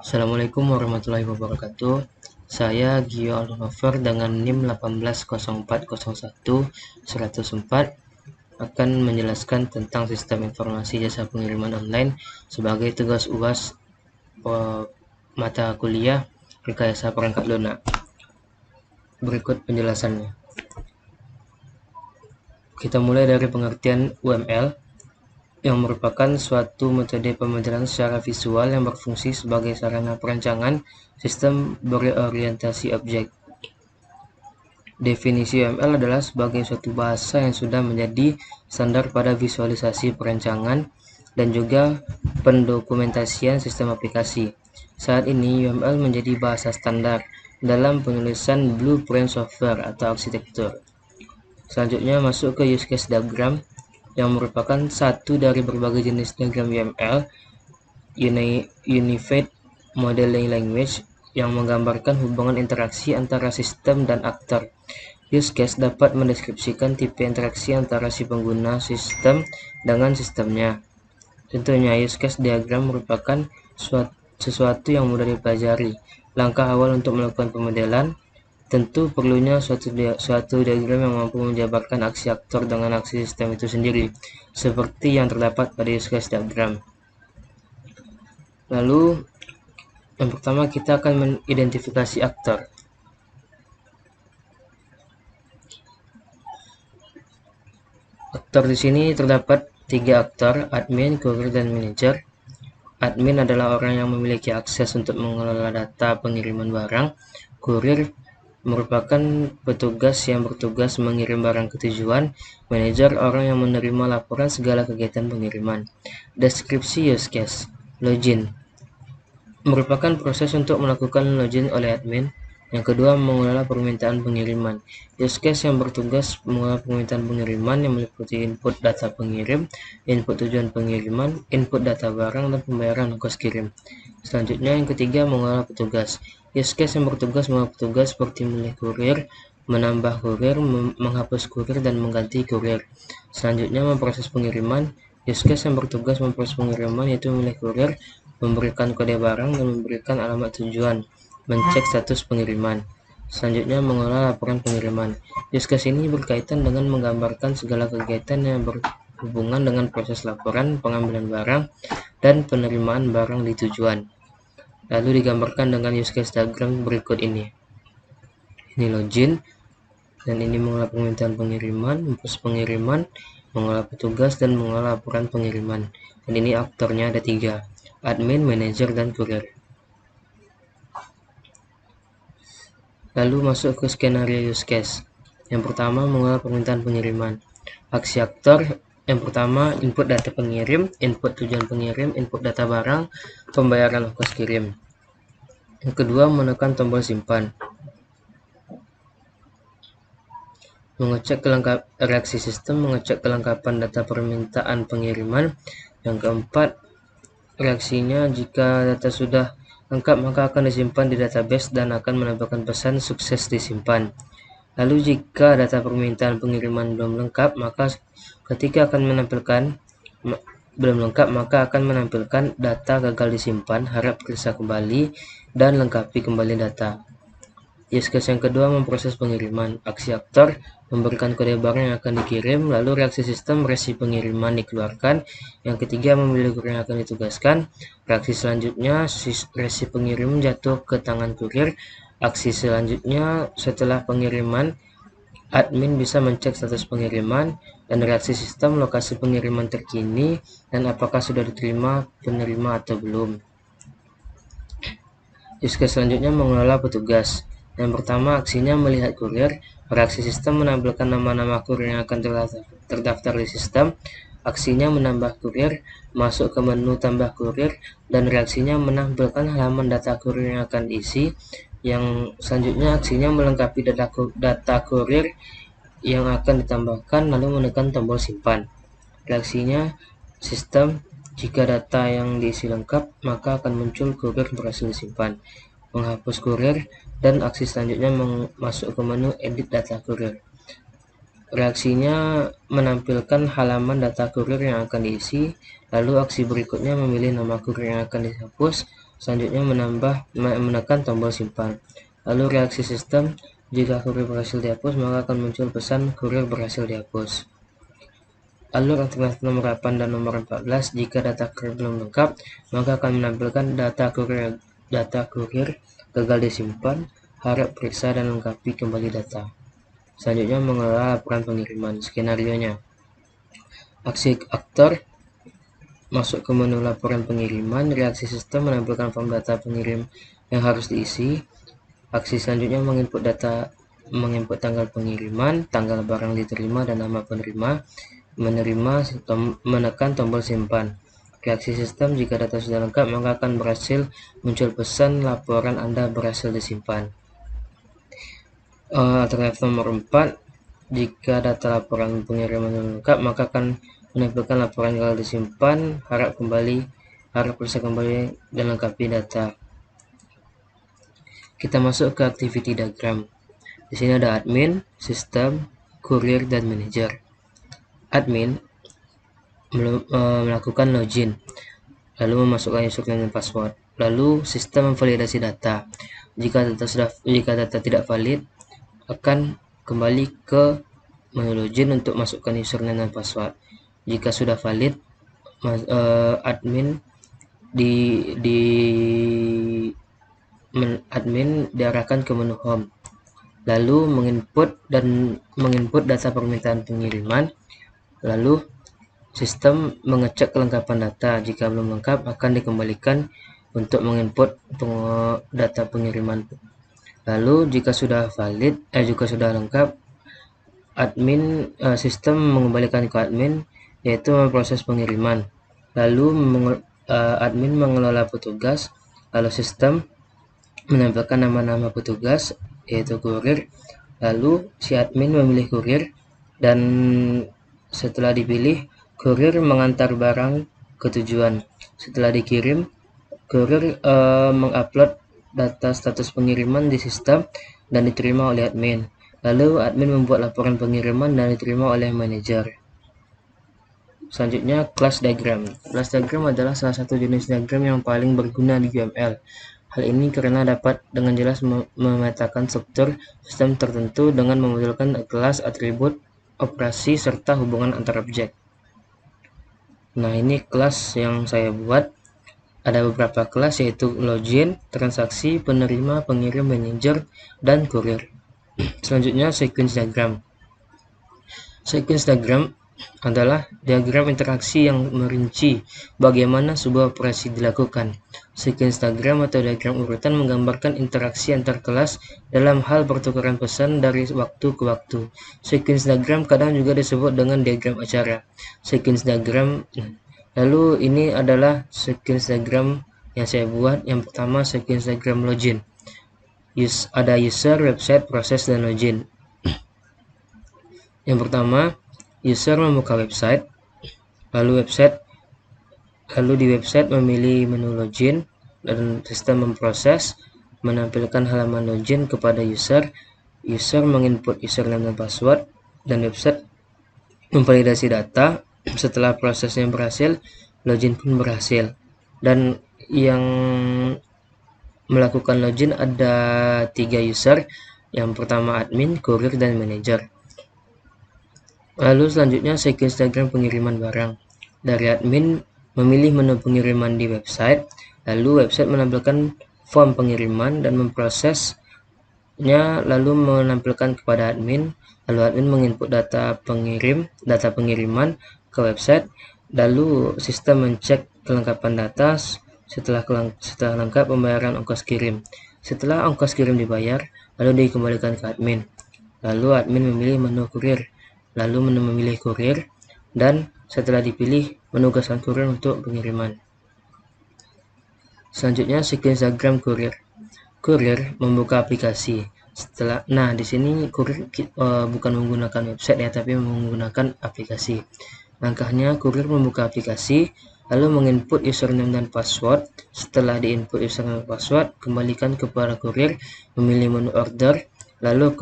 Assalamualaikum warahmatullahi wabarakatuh. Saya Gio Aldonover dengan NIM 180401104 akan menjelaskan tentang sistem informasi jasa pengiriman online sebagai tugas UAS mata kuliah Rekayasa Perangkat Lunak. Berikut penjelasannya. Kita mulai dari pengertian UML, yang merupakan suatu metode pembelajaran secara visual yang berfungsi sebagai sarana perancangan sistem berorientasi objek. Definisi UML adalah sebagai suatu bahasa yang sudah menjadi standar pada visualisasi perancangan dan juga pendokumentasian sistem aplikasi. Saat ini UML menjadi bahasa standar dalam penulisan blueprint software atau arsitektur. Selanjutnya masuk ke use case diagram, yang merupakan satu dari berbagai jenis diagram UML, Unified Modeling Language, yang menggambarkan hubungan interaksi antara sistem dan aktor. Use case dapat mendeskripsikan tipe interaksi antara si pengguna sistem dengan sistemnya. Tentunya use case diagram merupakan sesuatu yang mudah dipelajari. Langkah awal untuk melakukan pemodelan tentu perlunya suatu diagram yang mampu menjabarkan aksi aktor dengan aksi sistem itu sendiri, seperti yang terdapat pada use case diagram. Lalu, yang pertama kita akan mengidentifikasi aktor. Aktor di sini terdapat 3 aktor, admin, kurir, dan manajer. Admin adalah orang yang memiliki akses untuk mengelola data pengiriman barang. Kurir merupakan petugas yang bertugas mengirim barang ke tujuan. Manajer orang yang menerima laporan segala kegiatan pengiriman. Deskripsi use case. Login merupakan proses untuk melakukan login oleh admin. Yang kedua, mengelola permintaan pengiriman. Use case yang bertugas mengelola permintaan pengiriman yang meliputi input data pengirim, input tujuan pengiriman, input data barang, dan pembayaran ongkos kirim. Selanjutnya, yang ketiga, mengelola petugas. Use case yang bertugas mengelola petugas seperti memilih kurir, menambah kurir, menghapus kurir, dan mengganti kurir. Selanjutnya, memproses pengiriman. Use case yang bertugas memproses pengiriman yaitu memilih kurir, memberikan kode barang, dan memberikan alamat tujuan, mencek status pengiriman. Selanjutnya, mengelola laporan pengiriman. Use case ini berkaitan dengan menggambarkan segala kegiatan yang berhubungan dengan proses laporan, pengambilan barang, dan penerimaan barang di tujuan. Lalu digambarkan dengan use case diagram berikut ini. Ini login, dan ini mengelola permintaan pengiriman, memproses pengiriman, mengelola petugas, dan mengelola laporan pengiriman. Dan ini aktornya ada 3, admin, manajer, dan kurir. Lalu masuk ke skenario use case. Yang pertama, mengelola permintaan pengiriman. Aksi aktor yang pertama, input data pengirim, input tujuan pengirim, input data barang, pembayaran ongkos kirim. Yang kedua, menekan tombol simpan. Mengecek reaksi sistem, mengecek kelengkapan data permintaan pengiriman. Yang keempat, reaksinya jika data sudah lengkap maka akan disimpan di database dan akan menampilkan pesan sukses disimpan. Lalu jika data permintaan pengiriman belum lengkap maka akan menampilkan data gagal disimpan, harap periksa kembali dan lengkapi kembali data. Use case yang kedua, memproses pengiriman. Aksi aktor memberikan kode barang yang akan dikirim, lalu reaksi sistem resi pengiriman dikeluarkan. Yang ketiga, memilih kurir yang akan ditugaskan. Reaksi selanjutnya, resi pengirim jatuh ke tangan kurir. Aksi selanjutnya, setelah pengiriman, admin bisa mencek status pengiriman, dan reaksi sistem lokasi pengiriman terkini dan apakah sudah diterima penerima atau belum. Use case selanjutnya, mengelola petugas. Yang pertama, aksinya melihat kurir. Reaksi sistem menampilkan nama-nama kurir yang akan terdaftar di sistem. Aksinya menambah kurir, masuk ke menu tambah kurir, dan reaksinya menampilkan halaman data kurir yang akan diisi. Yang selanjutnya, aksinya melengkapi data kurir yang akan ditambahkan, lalu menekan tombol simpan. Reaksinya sistem, jika data yang diisi lengkap, maka akan muncul kurir berhasil disimpan. Menghapus kurir, dan aksi selanjutnya masuk ke menu edit data kurir. Reaksinya menampilkan halaman data kurir yang akan diisi, lalu aksi berikutnya memilih nama kurir yang akan dihapus, Selanjutnya menekan tombol simpan. Lalu reaksi sistem, jika kurir berhasil dihapus, maka akan muncul pesan kurir berhasil dihapus. Alur alternatif nomor 8 dan nomor 14, jika data kurir belum lengkap, maka akan menampilkan data kurir gagal disimpan, harap periksa dan lengkapi kembali data. Selanjutnya mengelola laporan pengiriman. Skenarionya, aksi aktor masuk ke menu laporan pengiriman, reaksi sistem menampilkan form data pengirim yang harus diisi. Aksi selanjutnya menginput tanggal pengiriman, tanggal barang diterima, dan nama penerima. Menekan tombol simpan. Reaksi sistem, jika data sudah lengkap, maka akan berhasil muncul pesan laporan Anda berhasil disimpan. Alternatif nomor 4, jika data laporan pengiriman lengkap, maka akan menampilkan laporan gagal disimpan, harap periksa kembali dan lengkapi data. Kita masuk ke activity diagram. Di sini ada admin, sistem, kurir, dan manager. Admin melakukan login, lalu memasukkan username dan password. Lalu sistem memvalidasi data. Jika data tidak valid, akan kembali ke menu login untuk masukkan username dan password. Jika sudah valid, admin diarahkan ke menu home, lalu menginput data permintaan pengiriman. Lalu sistem mengecek kelengkapan data. Jika belum lengkap, akan dikembalikan untuk menginput data pengiriman. Lalu jika sudah lengkap, sistem mengembalikan ke admin, yaitu memproses pengiriman. Lalu admin mengelola petugas. Lalu sistem menampilkan nama-nama petugas, yaitu kurir. Lalu si admin memilih kurir, dan setelah dipilih, kurir mengantar barang ke tujuan. Setelah dikirim, kurir mengupload data status pengiriman di sistem dan diterima oleh admin. Lalu admin membuat laporan pengiriman dan diterima oleh manajer. Selanjutnya, class diagram. Class diagram adalah salah satu jenis diagram yang paling berguna di UML. Hal ini karena dapat dengan jelas memetakan struktur sistem tertentu dengan memunculkan kelas, atribut, operasi, serta hubungan antar objek. Nah, ini kelas yang saya buat. Ada beberapa kelas, yaitu login, transaksi, penerima, pengirim, manager, dan kurir. Selanjutnya, sequence diagram. Sequence diagram adalah diagram interaksi yang merinci bagaimana sebuah operasi dilakukan. Sequence diagram atau diagram urutan menggambarkan interaksi antar kelas dalam hal pertukaran pesan dari waktu ke waktu. Sequence diagram kadang juga disebut dengan diagram acara. Sequence diagram. Lalu ini adalah sequence diagram yang saya buat. Yang pertama, sequence diagram login. Ada user, website, proses, dan login. Yang pertama, user membuka website, lalu di website memilih menu login, dan sistem memproses menampilkan halaman login kepada user. User menginput username dan password, dan website memvalidasi data. Setelah prosesnya berhasil, login pun berhasil. Dan yang melakukan login ada 3 user. Yang pertama admin, kurir, dan manajer. Lalu selanjutnya sequence diagram pengiriman barang. Dari admin memilih menu pengiriman di website, lalu website menampilkan form pengiriman dan memprosesnya, lalu menampilkan kepada admin. Lalu admin menginput data pengiriman ke website, lalu sistem mencek kelengkapan data. Setelah lengkap, pembayaran ongkos kirim. Setelah ongkos kirim dibayar, lalu dikembalikan ke admin. Lalu admin memilih menu kurir, lalu memilih kurir, dan setelah dipilih, menugaskan kurir untuk pengiriman. Selanjutnya, sequence diagram kurir. Kurir membuka aplikasi. Di sini kurir bukan menggunakan website ya, tapi menggunakan aplikasi. Langkahnya, kurir membuka aplikasi, lalu menginput username dan password. Setelah diinput username dan password, kembalikan kepada kurir, memilih menu order. Lalu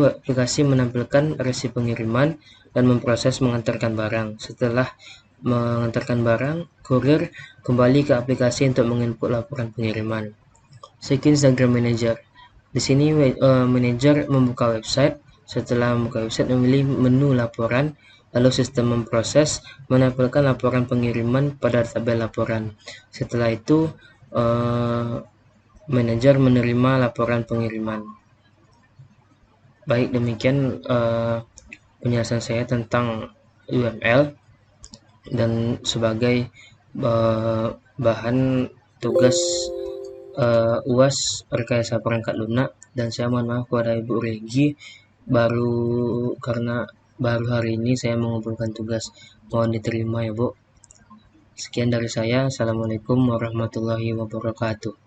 aplikasi menampilkan resi pengiriman dan memproses mengantarkan barang. Setelah mengantarkan barang, kurir kembali ke aplikasi untuk menginput laporan pengiriman. Second, Instagram Manager. Di sini manajer membuka website. Setelah membuka website, memilih menu laporan, lalu sistem memproses, menempelkan laporan pengiriman pada tabel laporan. Setelah itu, manajer menerima laporan pengiriman. Baik, demikian penjelasan saya tentang UML dan sebagai bahan tugas UAS rekayasa perangkat lunak. Dan saya mohon maaf kepada Ibu Regi, karena baru hari ini saya mengumpulkan tugas, mohon diterima ya Bu. Sekian dari saya. Assalamualaikum warahmatullahi wabarakatuh.